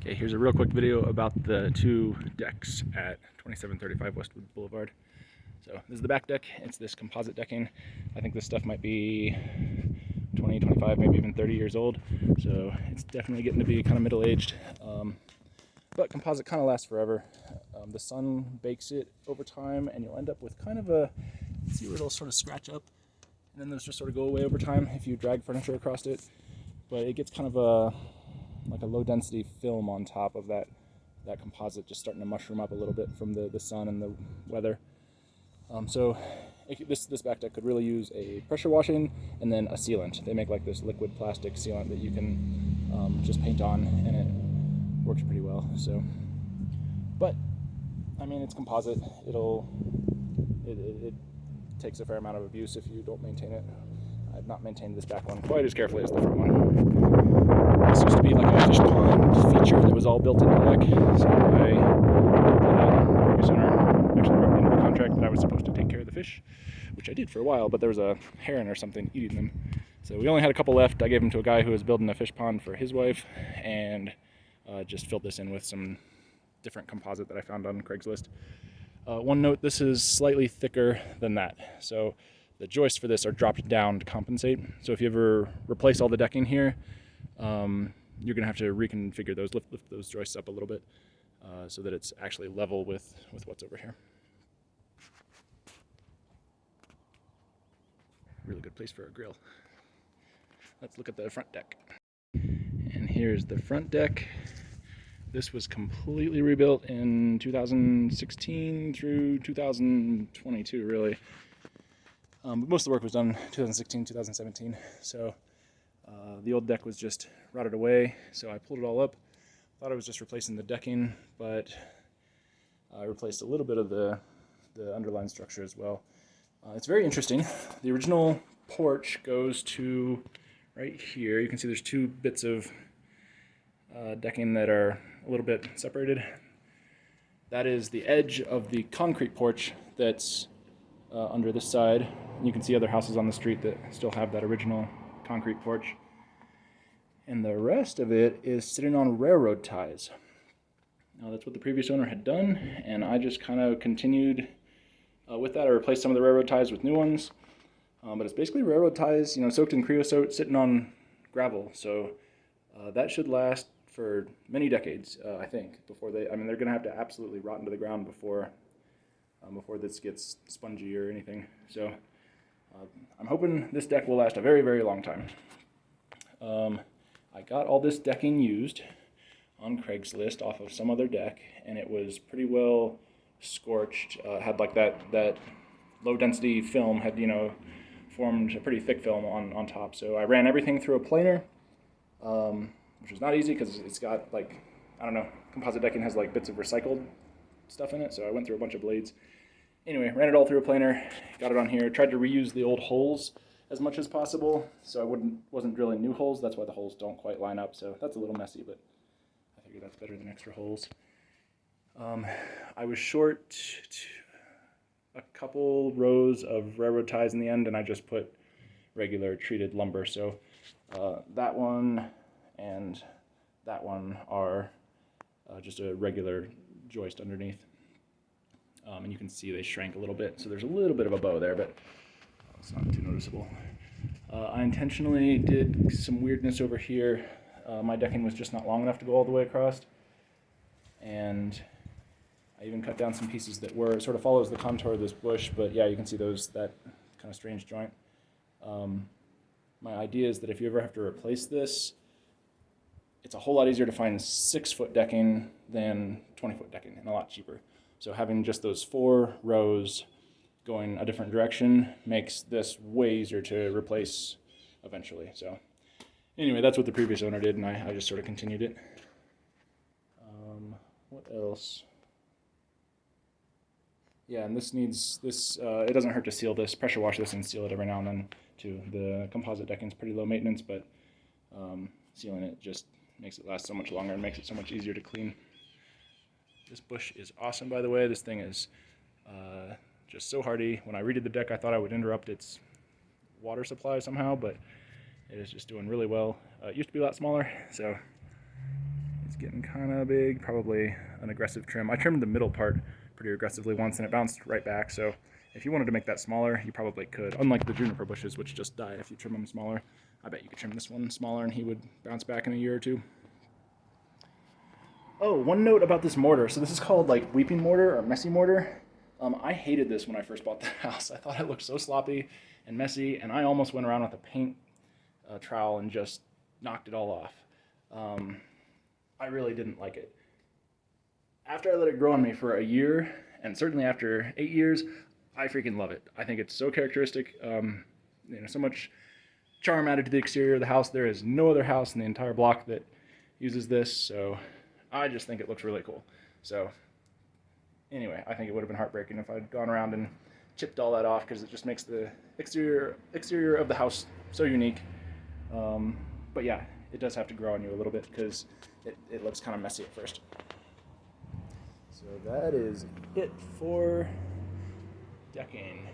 Okay, here's a real quick video about the two decks at 2735 Westwood Boulevard. So this is the back deck. It's this composite decking. I think this stuff might be 20, 25, maybe even 30 years old. So it's definitely getting to be kind of middle-aged. But composite kind of lasts forever. The sun bakes it over time, and you'll end up with kind of a, see where it'll sort of scratch up, and then those just sort of go away over time if you drag furniture across it. But it gets kind of a like a low density film on top of that composite, just starting to mushroom up a little bit from the sun and the weather. This back deck could really use a pressure washing and then a sealant. They make like this liquid plastic sealant that you can just paint on, and it works pretty well. So, but I mean, it's composite. It takes a fair amount of abuse if you don't maintain it. I've not maintained this back one quite as carefully as the front one. This used to be like a fish pond feature that was all built into the deck, so the previous owner actually wrote into the contract that I was supposed to take care of the fish, which I did for a while, but there was a heron or something eating them. So we only had a couple left. I gave them to a guy who was building a fish pond for his wife, and just filled this in with some different composite that I found on Craigslist. One note, this is slightly thicker than that, so the joists for this are dropped down to compensate. So if you ever replace all the decking here, you're going to have to reconfigure those, lift those joists up a little bit so that it's actually level with what's over here. Really good place for a grill. Let's look at the front deck. And here's the front deck. This was completely rebuilt in 2016 through 2022, really. But most of the work was done 2016, 2017. So the old deck was just rotted away, so I pulled it all up. Thought I was just replacing the decking, but I replaced a little bit of the underlying structure as well. It's very interesting. The original porch goes to right here. You can see there's two bits of decking that are a little bit separated. That is the edge of the concrete porch that's under this side. You can see other houses on the street that still have that original concrete porch. And the rest of it is sitting on railroad ties. Now that's what the previous owner had done, and I just kind of continued with that. I replaced some of the railroad ties with new ones, but it's basically railroad ties, soaked in creosote, sitting on gravel. So that should last for many decades, I think, before they're going to have to absolutely rot into the ground before this gets spongy or anything. So I'm hoping this deck will last a very, very long time. I got all this decking used on Craigslist off of some other deck, and it was pretty well scorched. Had like that low density film had formed a pretty thick film on top. So I ran everything through a planer, which was not easy because it's got composite decking has like bits of recycled stuff in it. So I went through a bunch of blades. Anyway, ran it all through a planer, got it on here. Tried to reuse the old holes as much as possible, so I wasn't drilling new holes. That's why the holes don't quite line up. So that's a little messy, but I figure that's better than extra holes. I was short a couple rows of railroad ties in the end, and I just put regular treated lumber. So that one and that one are just a regular joist underneath. And you can see they shrank a little bit, so there's a little bit of a bow there, but it's not too noticeable. I intentionally did some weirdness over here. My decking was just not long enough to go all the way across, and I even cut down some pieces that sort of follows the contour of this bush, but yeah, you can see that kind of strange joint. My idea is that if you ever have to replace this, it's a whole lot easier to find 6-foot decking than 20-foot decking, and a lot cheaper. So having just those 4 rows going a different direction makes this way easier to replace eventually. So anyway, that's what the previous owner did, and I just sort of continued it. What else? Yeah, and this needs it doesn't hurt to seal this, pressure wash this, and seal it every now and then too. The composite decking is pretty low maintenance, but sealing it just makes it last so much longer and makes it so much easier to clean. This bush is awesome, by the way. This thing is just so hardy. When I redid the deck, I thought I would interrupt its water supply somehow, but it is just doing really well. It used to be a lot smaller, so It's getting kind of big, probably an aggressive trim. I trimmed the middle part pretty aggressively once and it bounced right back, so if you wanted to make that smaller, you probably could. Unlike the juniper bushes, which just die if you trim them smaller. I bet you could trim this one smaller and he would bounce back in a year or two. Oh, one note about this mortar. So this is called like weeping mortar or messy mortar. I hated this when I first bought the house. I thought it looked so sloppy and messy, and I almost went around with a paint trowel and just knocked it all off. I really didn't like it. After I let it grow on me for a year, and certainly after 8 years, I freaking love it. I think it's so characteristic. So much charm added to the exterior of the house. There is no other house in the entire block that uses this, so I just think it looks really cool. So anyway, I think it would have been heartbreaking if I'd gone around and chipped all that off, because it just makes the exterior of the house so unique. But yeah, it does have to grow on you a little bit because it looks kind of messy at first. So that is it for decking.